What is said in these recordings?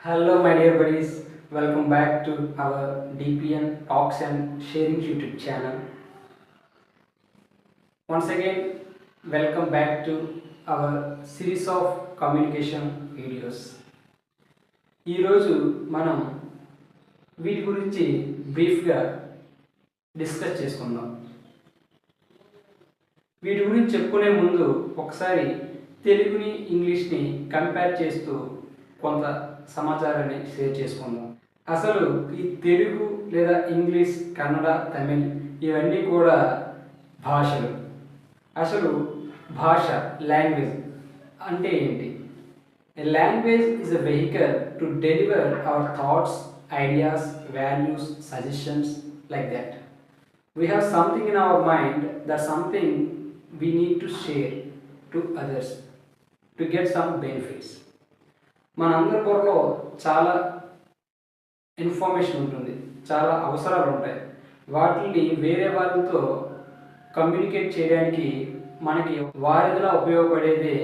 Hello, my dear buddies. Welcome back to our DPN Talks and Sharing YouTube channel. Once again, welcome back to our series of communication videos. ఈరోజు మనం వీటి గురించి బ్రీఫ్గా discuss చేసుకుందాం. వీటి గురించి చెప్పుకునే ముందు ఒకసారి తెలుగుని ఇంగ్లీష్ని కంపేర్ చేస్తూ కొంత సమాచారాన్ని షేర్ చేసుకుందాం. అసలు ఈ తెలుగు లేదా ఇంగ్లీష్, కన్నడ, తమిళ్ ఇవన్నీ కూడా భాషలు. అసలు భాష లాంగ్వేజ్ అంటే ఏంటి? A language is a vehicle to deliver our thoughts, ideas, values, suggestions, like that. We have something in our mind, that's something we need to share to others to get some benefits. మనందరి బుర్రలో చాలా information ఉంటుంది, చాలా అవసరాలు ఉంటాయి. వాటిని వేరే వాళ్ళతో కమ్యూనికేట్ చేయడానికి మనకి వారిదిలా ఉపయోగపడేదే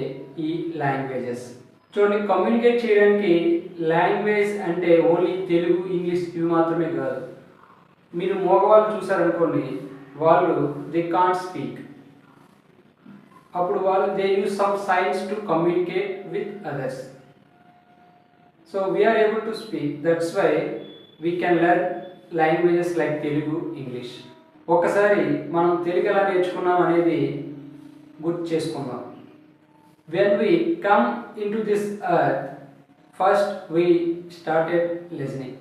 ఈ లాంగ్వేజెస్. చూడండి, కమ్యూనికేట్ చేయడానికి లాంగ్వేజ్ అంటే ఓన్లీ తెలుగు, ఇంగ్లీష్ ఇవి మాత్రమే కాదు. మీరు మగవాళ్ళు చూసారనుకోండి, వాళ్ళు దే కాంట్ స్పీక్. అప్పుడు వాళ్ళు they use some signs to communicate with others. So we are able to speak, that's why we can learn languages like Telugu, English. ఒక్కసారి మనం తెలుగు ఎలా నేర్చుకున్నాం అనేది గుర్తు చేసుకుందాం. When we come into this earth, first we started listening.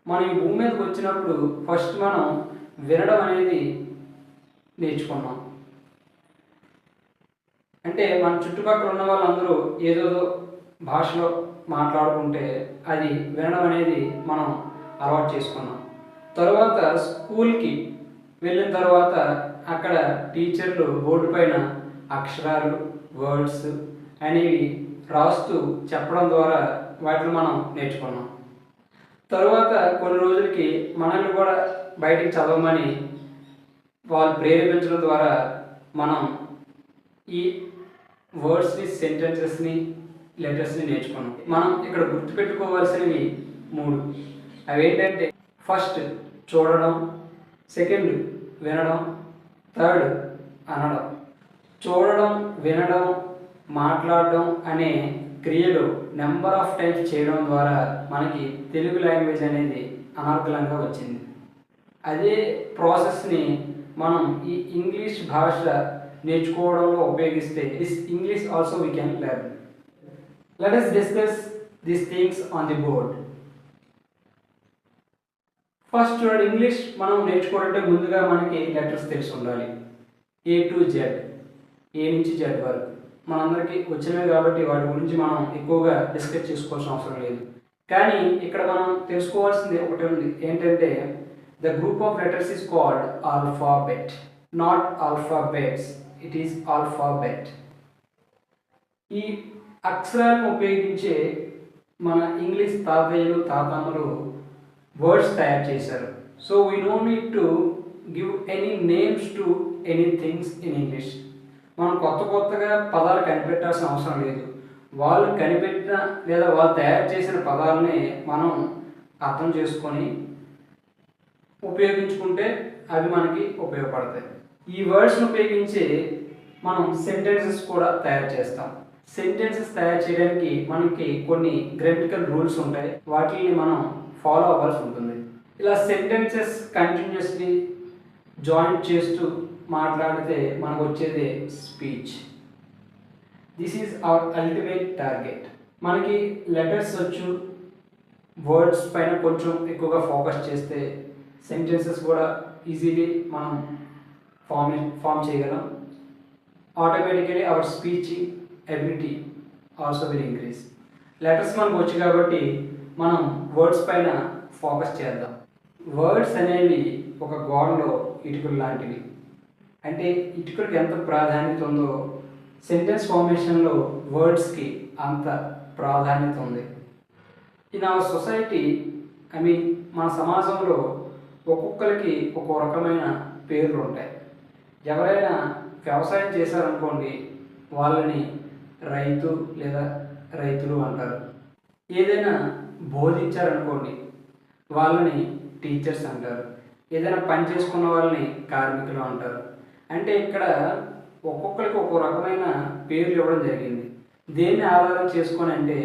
మనం ఈ భూమి మీదకి వచ్చినప్పుడు ఫస్ట్ మనం వినడం అనేది నేర్చుకున్నాం. అంటే మన చుట్టుపక్కల ఉన్న వాళ్ళందరూ ఏదో భాషలో మాట్లాడుకుంటే అది వినడం అనేది మనం అలవాటు చేసుకున్నాం. తర్వాత స్కూల్కి వెళ్ళిన తర్వాత అక్కడ టీచర్లు బోర్డు పైన అక్షరాలు, వర్డ్స్ అనేవి రాస్తూ చెప్పడం ద్వారా వాటిని మనం నేర్చుకున్నాం. తరువాత కొన్ని రోజులకి మనల్ని కూడా బయటికి చదవమని వాళ్ళు ప్రేరేపించడం ద్వారా మనం ఈ వర్డ్స్ని, సెంటెన్సెస్ని, లెటర్స్ని నేర్చుకున్నాం. మనం ఇక్కడ గుర్తుపెట్టుకోవాల్సినవి 3. అవి ఏంటంటే, ఫస్ట్ చూడడం, సెకండ్ వినడం, థర్డ్ అనడం. చూడడం, వినడం, మాట్లాడడం అనే క్రియలు నెంబర్ ఆఫ్ టైమ్స్ చేయడం ద్వారా మనకి తెలుగు లాంగ్వేజ్ అనేది అనర్గళంగా వచ్చింది. అదే ప్రాసెస్ని మనం ఈ ఇంగ్లీష్ భాష నేర్చుకోవడంలో ఉపయోగిస్తే this English also we can learn. Let us discuss these things on the board. First చూడండి, ఇంగ్లీష్ మనం నేర్చుకోవాలంటే ముందుగా మనకి లెటర్స్ తెలిసి ఉండాలి. A to Z, ఏ నుంచి జెడ్ వరకు మనందరికీ వచ్చినవి కాబట్టి వాటి గురించి మనం ఎక్కువగా డిస్కస్ చేసుకోవాల్సిన అవసరం లేదు. కానీ ఇక్కడ మనం తెలుసుకోవాల్సింది ఒకటి ఉంది, ఏంటంటే the group of letters is called alphabet, not alphabets, it is alphabet. ఈ అక్షరాలను ఉపయోగించే మన ఇంగ్లీష్ తాతయ్యలు, తాతమ్మలు వర్డ్స్ తయారు చేశారు. So we don't need to give any names to any things in English. మనం కొత్తగా పదాలు కనిపెట్టాల్సిన అవసరం లేదు. వాళ్ళు కనిపెట్టిన లేదా వాళ్ళు తయారు చేసిన పదాలని మనం అర్థం చేసుకొని ఉపయోగించుకుంటే అవి మనకి ఉపయోగపడతాయి. ఈ వర్డ్స్ని ఉపయోగించి మనం సెంటెన్సెస్ కూడా తయారు చేస్తాం. సెంటెన్సెస్ తయారు చేయడానికి మనకి కొన్ని గ్రామటికల్ రూల్స్ ఉంటాయి, వాటిని మనం ఫాలో అవ్వాల్సి ఉంటుంది. ఇలా సెంటెన్సెస్ కంటిన్యూస్లీ జాయింట్ చేస్తూ మాట్లాడితే మనకు వచ్చేది speech. This is our ultimate target. మనకి లెటర్స్ వచ్చు, వర్డ్స్ పైన కొంచెం ఎక్కువగా ఫోకస్ చేస్తే సెంటెన్సెస్ కూడా ఈజీలీ మనం ఫామ్ చేయగలం. Automatically our speeching ability also will increase. Letters మనకు వచ్చు కాబట్టి మనం వర్డ్స్ పైన ఫోకస్ చేద్దాం. వర్డ్స్ అనేవి ఒక గోడలో ఇటుకలు లాంటివి. అంటే ఇటుకలకు ఎంత ప్రాధాన్యత ఉందో సెంటెన్స్ ఫార్మేషన్లో వర్డ్స్కి అంత ప్రాధాన్యత ఉంది. ఇన్ అవర్ సొసైటీ, మన సమాజంలో ఒక్కొక్కరికి ఒక్కో రకమైన పేర్లు ఉంటాయి. ఎవరైనా వ్యవసాయం చేశారనుకోండి, వాళ్ళని రైతు లేదా రైతులు అంటారు. ఏదైనా బోధించారనుకోండి, వాళ్ళని టీచర్స్ అంటారు. ఏదైనా పని చేసుకున్న వాళ్ళని కార్మికులు అంటారు. అంటే ఇక్కడ ఒక్కొక్కరికి ఒక్కో రకమైన పేర్లు ఇవ్వడం జరిగింది. దేన్ని ఆధారం చేసుకొని అంటే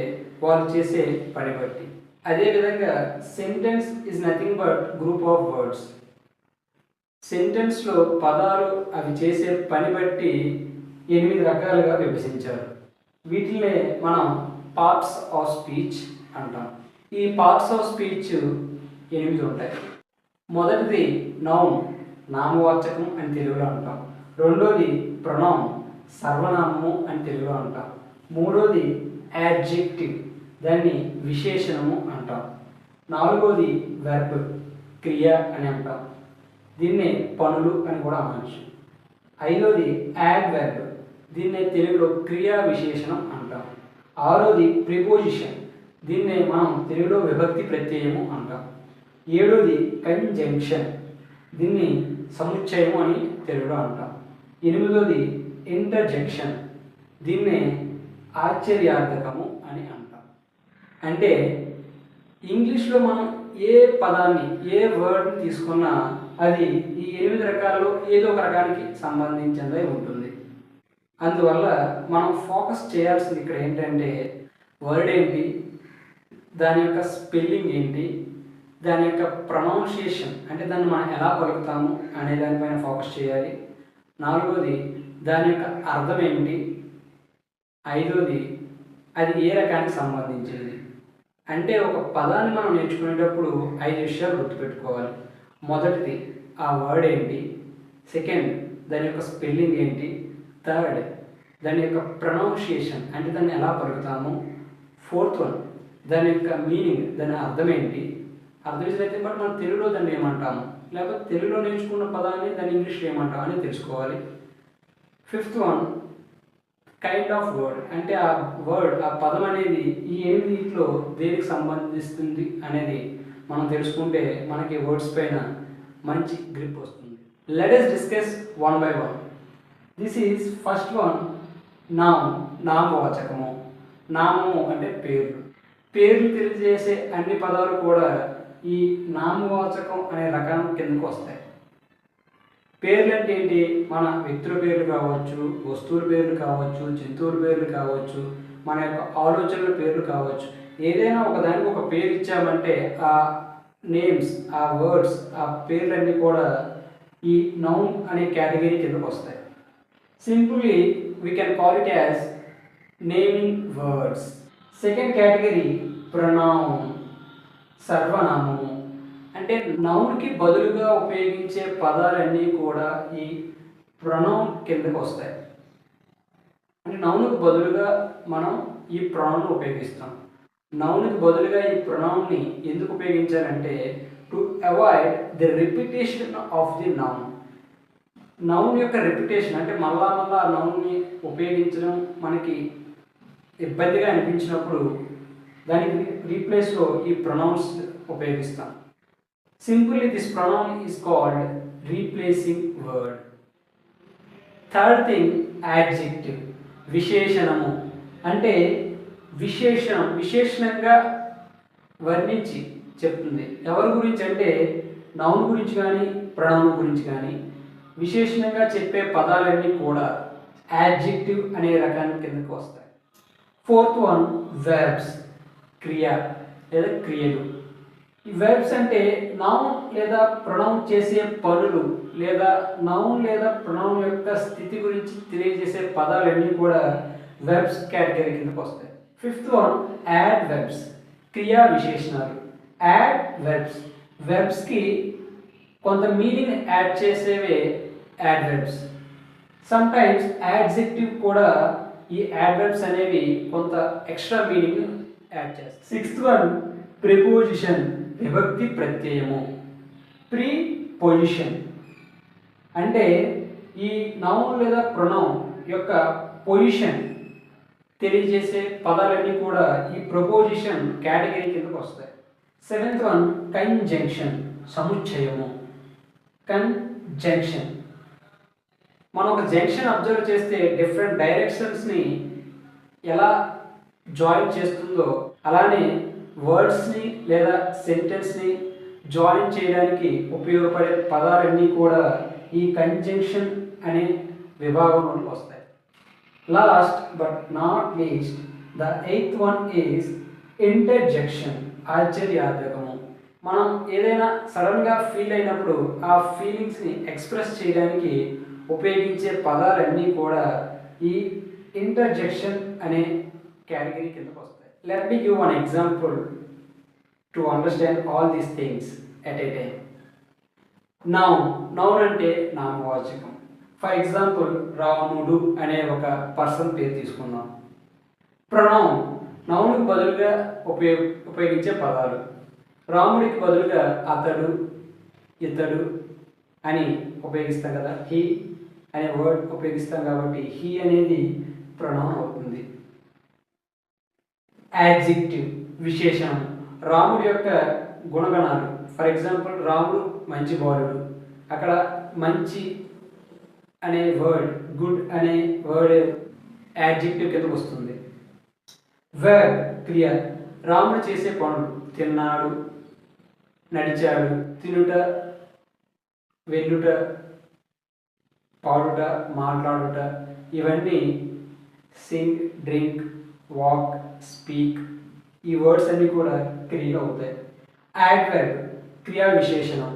వాళ్ళు చేసే పని బట్టి. అదేవిధంగా sentence is nothing but group of words. సెంటెన్స్లో పదాలు అవి చేసే పని బట్టి 8 రకాలుగా విభజించారు. వీటినే మనం పార్ట్స్ ఆఫ్ స్పీచ్ అంటాం. ఈ పార్ట్స్ ఆఫ్ స్పీచ్ 8 ఉంటాయి. మొదటిది నౌన్, నామవాచకం అని తెలుగులో అంటాం. రెండోది ప్రొనౌన్, సర్వనామము అని తెలుగులో అంటాం. మూడోది యాడ్జెక్టివ్, దాన్ని విశేషణము అంటాం. నాలుగోది వెర్బ్, క్రియ అని అంటాం. దీన్నే పనులు అని కూడా అనవచ్చు. ఐదోది యాడ్వర్బ్, దీన్నే తెలుగులో క్రియా విశేషణం అంటాం. ఆరోది ప్రిపోజిషన్, దీన్నే మనం తెలుగులో విభక్తి ప్రత్యయము అంటాం. ఏడోది కంజంక్షన్, దీన్ని సముచ్చయము అని తెలుగులో అంటాం. ఎనిమిదోది ఇంటర్జెక్షన్, దీన్నే ఆశ్చర్యార్థకము అని అంటాం. అంటే ఇంగ్లీష్లో మనం ఏ పదాన్ని, ఏ వర్డ్ని తీసుకున్నా అది ఈ 8 రకాల్లో ఏదో ఒక రకానికి సంబంధించిందై ఉంటుంది. అందువల్ల మనం ఫోకస్ చేయాల్సింది ఇక్కడ ఏంటంటే వర్డ్ ఏంటి, దాని యొక్క స్పెల్లింగ్ ఏంటి, దాని యొక్క ప్రొనౌన్సియేషన్ అంటే దాన్ని మనం ఎలా పలుకుతాము అనే దానిపైన ఫోకస్ చేయాలి. నాలుగోది దాని యొక్క అర్థం ఏమిటి. ఐదోది అది ఏ రకానికి సంబంధించింది. అంటే ఒక పదాన్ని మనం నేర్చుకునేటప్పుడు 5 విషయాలు గుర్తుపెట్టుకోవాలి. మొదటిది ఆ వర్డ్ ఏంటి, సెకండ్ దాని యొక్క స్పెల్లింగ్ ఏంటి, థర్డ్ దాని యొక్క ప్రొనౌన్సియేషన్ అంటే దాన్ని ఎలా పలుకుతాము, ఫోర్త్ వన్ దాని యొక్క మీనింగ్, దాని అర్థం ఏంటి. అర్థం అయితే బట్ మనం తెలుగులో దాన్ని ఏమంటాము, లేకపోతే తెలుగులో నేర్చుకున్న పదాన్ని దాన్ని ఇంగ్లీష్లో ఏమంటాం అని తెలుసుకోవాలి. Fifth one kind of word, అంటే ఆ వర్డ్, ఆ పదం అనేది ఈ 8 దేనికి సంబంధిస్తుంది అనేది మనం తెలుసుకుంటే మనకి వర్డ్స్ పైన మంచి గ్రిప్ వస్తుంది. Let us discuss one by one. This is first one noun, నామవాచకము. నామము అంటే పేర్లు. పేర్లు తెలియజేసే అన్ని పదాలు కూడా ఈ నామవాచకం అనే రకం కిందకు వస్తాయి. పేర్లు అంటే ఏంటి, మన వ్యక్తుల పేర్లు కావచ్చు, వస్తువుల పేర్లు కావచ్చు, జంతువుల పేర్లు కావచ్చు, మన యొక్క ఆలోచనల పేర్లు కావచ్చు. ఏదైనా ఒక దానికి ఒక పేరు ఇచ్చామంటే ఆ నేమ్స్, ఆ వర్డ్స్, ఆ పేర్లన్నీ కూడా ఈ నౌన్ అనే కేటగిరీ కిందకు వస్తాయి. Simply we can call it as naming words. Second category pronoun, సర్వనామము. అంటే నౌన్కి బదులుగా ఉపయోగించే పదాలన్నీ కూడా ఈ ప్రొనౌన్ కిందకు వస్తాయి. అంటే నౌన్కి బదులుగా మనం ఈ ప్రొనౌన్ ఉపయోగిస్తాం. నౌన్కి బదులుగా ఈ ప్రొనౌన్ని ఎందుకు ఉపయోగించారంటే to avoid the repetition of the noun. Noun యొక్క రిపిటేషన్ అంటే మళ్ళా ఆ నౌన్ని ఉపయోగించడం మనకి ఇబ్బందిగా అనిపించినప్పుడు దానికి రీప్లేస్లో ఈ ప్రొనౌన్స్ ఉపయోగిస్తాం. Simply this pronoun is called replacing word. Third thing adjective, విశేషణము. అంటే విశేషణంగా వర్ణించి చెప్తుంది. ఎవరి గురించి అంటే నౌన్ గురించి కానీ ప్రొనౌన్ గురించి కానీ విశేషణంగా చెప్పే పదాలన్నీ కూడా యాడ్జెక్టివ్ అనే రకానికి కిందకు వస్తాయి. ఫోర్త్ వన్ వెర్బ్స్, క్రియ లేదా క్రియలు. ఈ వెర్బ్స్ అంటే నౌన్ లేదా ప్రొనౌన్ చేసే పనులు లేదా నౌన్ లేదా ప్రొనౌన్ యొక్క స్థితి గురించి తెలియజేసే పదాలన్నీ కూడా వెర్బ్స్ కేటగిరీ కిందకు వస్తాయి. ఫిఫ్త్ వన్ యాడ్ వెర్బ్స్, క్రియా విశేషణాలు. యాడ్ వెర్బ్స్, వెర్బ్స్కి కొంత మీనింగ్ యాడ్ చేసేవే adverbs. Sometimes adjective కూడా ఈ యాడ్ వెర్బ్స్ అనేవి కొంత ఎక్స్ట్రా మీనింగ్ యాడ్ చేస్తాయి. సిక్స్త్ వన్ ప్రిపోజిషన్, విభక్తి ప్రత్యయము. ప్రీపొజిషన్ అంటే ఈ నౌన్ లేదా ప్రొనౌన్ యొక్క పొజిషన్ తెలియజేసే పదాలన్నీ కూడా ఈ ప్రపోజిషన్ కేటగిరీ కిందకు వస్తాయి. సెవెంత్ వన్ కంజంక్షన్, సముచ్చయము. కంజంక్షన్, మనం ఒక జంక్షన్ అబ్జర్వ్ చేస్తే డిఫరెంట్ డైరెక్షన్స్ని ఎలా జాయిన్ చేస్తుందో అలానే వర్డ్స్ని లేదా సెంటెన్స్ని జాయిన్ చేయడానికి ఉపయోగపడే పదాలన్నీ కూడా ఈ కంజంక్షన్ అనే విభాగంలోకి వస్తాయి. Last but not least the 8th one is interjection, ఆశ్చర్యార్థకము. మనం ఏదైనా సడన్గా ఫీల్ అయినప్పుడు ఆ ఫీలింగ్స్ని ఎక్స్ప్రెస్ చేయడానికి ఉపయోగించే పదాలన్నీ కూడా ఈ ఇంటర్జెక్షన్ అనే కేటగిరీ కిందకు వస్తాయి. Let me give one example to understand all these things at a time. Noun అంటే నామవాచకం. ఫర్ ఎగ్జాంపుల్ రాముడు అనే ఒక పర్సన్ పేరు తీసుకుందాం. ప్రొనౌన్ నౌన్కి బదులుగా ఉపయోగించే పదాలు. రాముడికి బదులుగా అతడు, ఇతడు అని ఉపయోగిస్తాం కదా, హీ అనే వర్డ్ ఉపయోగిస్తాం కాబట్టి హీ అనేది ప్రొనౌన్ అవుతుంది. యాడ్జెక్టివ్ విశేషణం, రాముడి యొక్క గుణగణాలు. ఫర్ ఎగ్జాంపుల్ రాముడు మంచి బాలుడు, అక్కడ మంచి అనే వర్డ్, గుడ్ అనే వర్డ్ యాడ్జెక్టివ్ కింద వస్తుంది. వర్బ్ క్రియ, రాముడు చేసే పనులు తిన్నాడు, నడిచాడు, తినుట, వెళ్ళుట, పాడుట, మాట్లాడుట, ఇవన్నీ సింగ్, డ్రింక్, వాక్, స్పీక్, ఈ వర్డ్స్ అన్నీ కూడా క్రియలు అవుతాయి. యాడ్వర్బ్ క్రియా విశేషణం,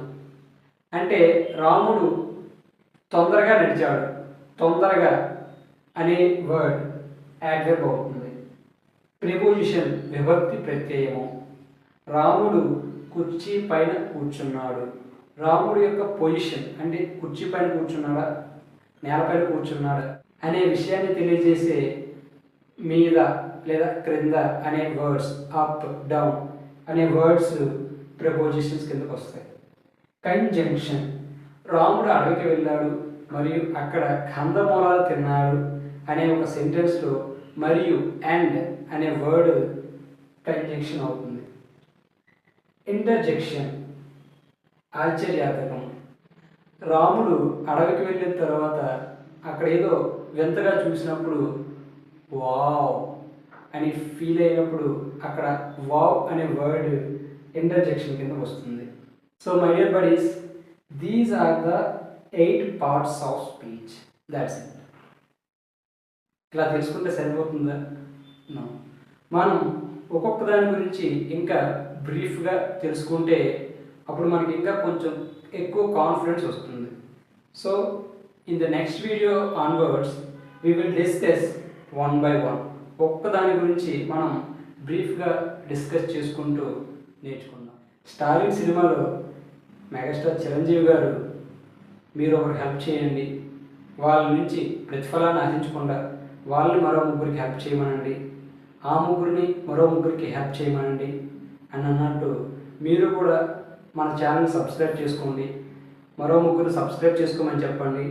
అంటే రాముడు తొందరగా నడిచాడు, తొందరగా అనే వర్డ్ యాడ్వర్బ్ అవుతుంది. ప్రిపోజిషన్ విభక్తి ప్రత్యయము, రాముడు కుర్చీ పైన కూర్చున్నాడు. రాముడు యొక్క పొజిషన్ అంటే కుర్చీ పైన కూర్చున్నాడా, నేలపైన కూర్చున్నాడా అనే విషయాన్ని తెలియజేసే మీద లేదా క్రింద అనే వర్డ్స్, అప్, డౌన్ అనే వర్డ్స్ ప్రిపోజిషన్స్ కిందకు వస్తాయి. కంజంక్షన్, రాముడు అడవికి వెళ్ళాడు మరియు అక్కడ కందమూలాలు తిన్నాడు అనే ఒక సెంటెన్స్లో మరియు అండ్ అనే వర్డ్ కంజంక్షన్ అవుతుంది. ఇంటర్జెక్షన్ ఆశ్చర్యార్థకం, రాముడు అడవికి వెళ్ళిన తర్వాత అక్కడ ఏదో వింతగా చూసినప్పుడు వావ్ అని ఫీల్ అయినప్పుడు అక్కడ వావ్ అనే వర్డ్ ఇంటర్జెక్షన్ కింద వస్తుంది. So my dear buddies, these are the 8 parts of speech. That's it. ఇలా తెలుసుకుంటే సరిపోతుందా? నో. మనం ఒక్కొక్క దాని గురించి ఇంకా బ్రీఫ్గా తెలుసుకుంటే అప్పుడు మనకి ఇంకా కొంచెం ఎక్కువ కాన్ఫిడెన్స్ వస్తుంది. So in the next video onwards we will discuss one by one. ఒక్క దాని గురించి మనం బ్రీఫ్గా డిస్కస్ చేసుకుంటూ నేర్చుకుందాం. స్టాలిన్ సినిమాలో మెగాస్టార్ చిరంజీవి గారు, మీరు ఒకరికి హెల్ప్ చేయండి, వాళ్ళ నుంచి ప్రతిఫలాన్ని ఆశించకుండా వాళ్ళని మరో ముగ్గురికి హెల్ప్ చేయమనండి, ఆ ముగ్గురిని మరో ముగ్గురికి హెల్ప్ చేయమనండి అని అన్నట్టు మీరు కూడా మన ఛానల్ని సబ్స్క్రైబ్ చేసుకోండి, మరో ముగ్గురు సబ్స్క్రైబ్ చేసుకోమని చెప్పండి,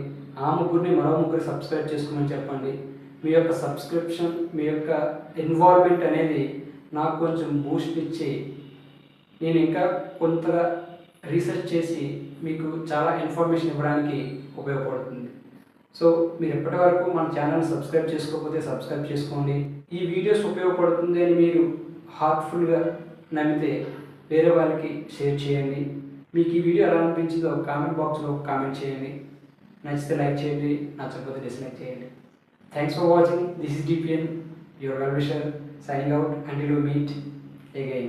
ఆ ముగ్గురిని మరో ముగ్గురు సబ్స్క్రైబ్ చేసుకోమని చెప్పండి. మీ యొక్క సబ్స్క్రిప్షన్, మీ యొక్క ఇన్వాల్వ్మెంట్ అనేది నాకు కొంచెం బూస్ట్ ఇచ్చి నేను ఇంకా కొంతగా రీసెర్చ్ చేసి మీకు చాలా ఇన్ఫర్మేషన్ ఇవ్వడానికి ఉపయోగపడుతుంది. సో మీరు ఎప్పటి వరకు మన ఛానల్ని సబ్స్క్రైబ్ చేసుకోకపోతే సబ్స్క్రైబ్ చేసుకోండి. ఈ వీడియోస్ ఉపయోగపడుతుంది అని మీరు హార్ట్ఫుల్గా నమ్మితే వేరే వాళ్ళకి షేర్ చేయండి. మీకు ఈ వీడియో ఎలా అనిపించిందో కామెంట్ బాక్స్లో కామెంట్ చేయండి. నచ్చితే లైక్ చేయండి, నచ్చకపోతే డిస్లైక్ చేయండి. Thanks for watching. This is DPN, your well wisher, signing out until we meet again.